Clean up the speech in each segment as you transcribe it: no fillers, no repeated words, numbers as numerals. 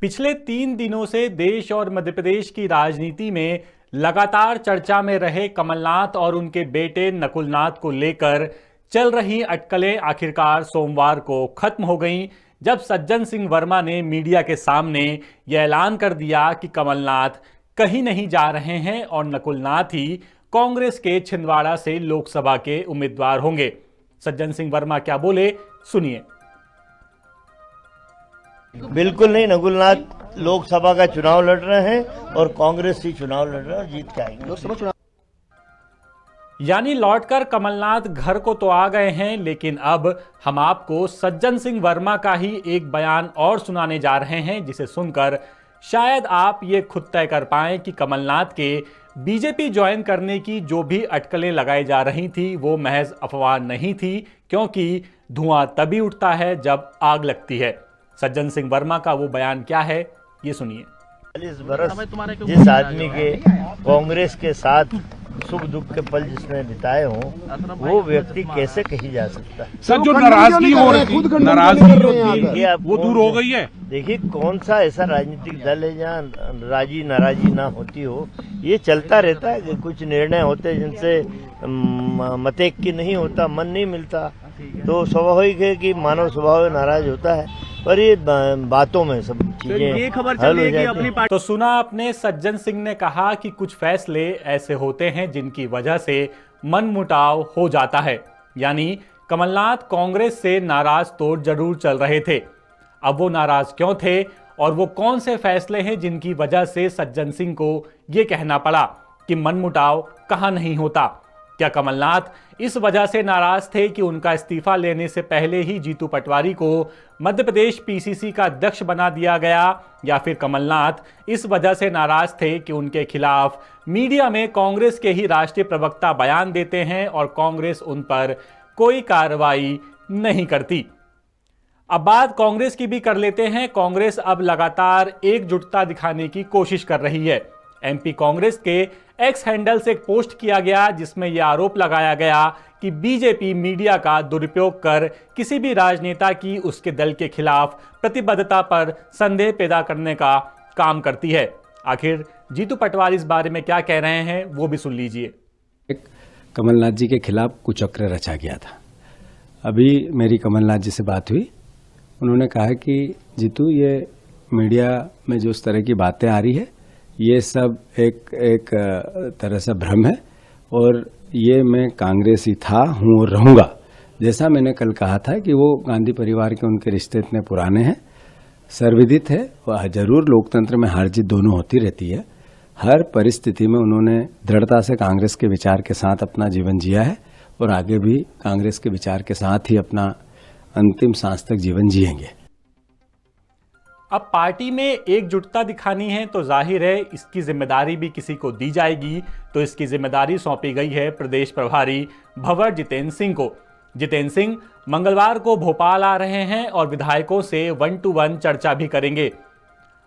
पिछले 3 दिनों से देश और मध्य प्रदेश की राजनीति में लगातार चर्चा में रहे कमलनाथ और उनके बेटे नकुलनाथ को लेकर चल रही अटकलें आखिरकार सोमवार को खत्म हो गईं, जब सज्जन सिंह वर्मा ने मीडिया के सामने यह ऐलान कर दिया कि कमलनाथ कहीं नहीं जा रहे हैं और नकुलनाथ ही कांग्रेस के छिंदवाड़ा से लोकसभा के उम्मीदवार होंगे। सज्जन सिंह वर्मा क्या बोले, सुनिए। बिल्कुल नहीं, नकुलनाथ लोकसभा का चुनाव लड़ रहे हैं और कांग्रेस ही चुनाव लड़ रहे हैं और जीत के आएंगे लोकसभा चुनाव। यानी लौटकर कमलनाथ घर को तो आ गए हैं, लेकिन अब हम आपको सज्जन सिंह वर्मा का ही एक बयान और सुनाने जा रहे हैं, जिसे सुनकर शायद आप ये खुद तय कर पाएं कि कमलनाथ के बीजेपी ज्वाइन करने की जो भी अटकलें लगाई जा रही थी वो महज अफवाह नहीं थी, क्योंकि धुआं तभी उठता है जब आग लगती है। सज्जन सिंह वर्मा का वो बयान क्या है, ये सुनिए। 40 बरस जिस आदमी के कांग्रेस के साथ सुख दुख के पल जिसने बिताए हों, वो व्यक्ति कैसे कहीं जा सकता है। सर, जो नाराजगी हो रही थी, नाराजगी वो दूर हो गई है। देखिए, कौन सा ऐसा राजनीतिक दल है जहाँ राजी नाराजी ना होती हो। ये चलता रहता है कि कुछ निर्णय होते जिनसे मतेक की नहीं होता, मन नहीं मिलता, तो स्वाभाविक है कि मानव स्वभाव नाराज होता है, पर ये बातों में सब चीजें हल हो जाती हैं। तो सुना आपने, सज्जन सिंह ने कहा कि कुछ फैसले ऐसे होते हैं जिनकी वजह से मनमुटाव हो जाता है। यानी कमलनाथ कांग्रेस से नाराज तो जरूर चल रहे थे, अब वो नाराज क्यों थे और वो कौन से फैसले हैं जिनकी वजह से सज्जन सिंह को ये कहना पड़ा कि मनमुटाव कहां नहीं होता। क्या कमलनाथ इस वजह से नाराज थे कि उनका इस्तीफा लेने से पहले ही जीतू पटवारी को मध्य प्रदेश पीसीसी का अध्यक्ष बना दिया गया, या फिर कमलनाथ इस वजह से नाराज थे कि उनके खिलाफ मीडिया में कांग्रेस के ही राष्ट्रीय प्रवक्ता बयान देते हैं और कांग्रेस उन पर कोई कार्रवाई नहीं करती। अब बात कांग्रेस की भी कर लेते हैं। कांग्रेस अब लगातार एकजुटता दिखाने की कोशिश कर रही है। एमपी कांग्रेस के एक्स हैंडल से एक पोस्ट किया गया जिसमें यह आरोप लगाया गया कि बीजेपी मीडिया का दुरुपयोग कर किसी भी राजनेता की उसके दल के खिलाफ प्रतिबद्धता पर संदेह पैदा करने का काम करती है। आखिर जीतू पटवारी इस बारे में क्या कह रहे हैं, वो भी सुन लीजिए। कमलनाथ जी के खिलाफ कुचक्र रचा गया था। अभी मेरी कमलनाथ जी से बात हुई, उन्होंने कहा कि जीतू, ये मीडिया में जो इस तरह की बातें आ रही है ये सब एक तरह से भ्रम है और ये मैं कांग्रेसी था, हूँ और रहूँगा। जैसा मैंने कल कहा था कि वो गांधी परिवार के उनके रिश्ते इतने पुराने हैं, सर्वविदित है, वह जरूर लोकतंत्र में हार जीत दोनों होती रहती है। हर परिस्थिति में उन्होंने दृढ़ता से कांग्रेस के विचार के साथ अपना जीवन जिया है और आगे भी कांग्रेस के विचार के साथ ही अपना अंतिम सांस तक जीवन जिएंगे। अब पार्टी में एकजुटता दिखानी है तो जाहिर है इसकी जिम्मेदारी भी किसी को दी जाएगी, तो इसकी जिम्मेदारी सौंपी गई है प्रदेश प्रभारी भंवर जितेंद्र सिंह को। जितेंद्र सिंह मंगलवार को भोपाल आ रहे हैं और विधायकों से 1-to-1 चर्चा भी करेंगे।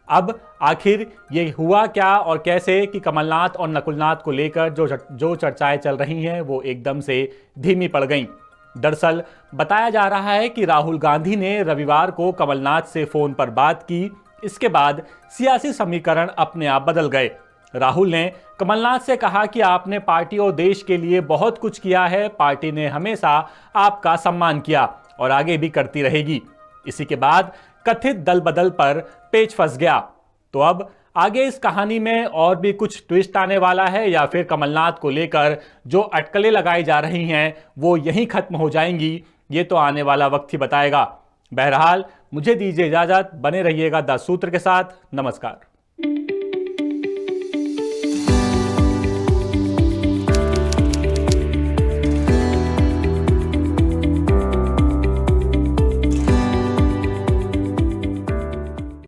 अब आखिर ये हुआ क्या और कैसे कि कमलनाथ और नकुलनाथ को लेकर जो चर्चाएं चल रही हैं वो एकदम से धीमी पड़ गईं। दरअसल बताया जा रहा है कि राहुल गांधी ने रविवार को कमलनाथ से फोन पर बात की। इसके बाद सियासी समीकरण अपने आप बदल गए। राहुल ने कमलनाथ से कहा कि आपने पार्टी और देश के लिए बहुत कुछ किया है, पार्टी ने हमेशा आपका सम्मान किया और आगे भी करती रहेगी। इसी के बाद कथित दल बदल पर पेच फंस गया। तो अब आगे इस कहानी में और भी कुछ ट्विस्ट आने वाला है या फिर कमलनाथ को लेकर जो अटकलें लगाई जा रही हैं वो यहीं खत्म हो जाएंगी, ये तो आने वाला वक्त ही बताएगा। बहरहाल मुझे दीजिए इजाजत, बने रहिएगा द सूत्र के साथ। नमस्कार।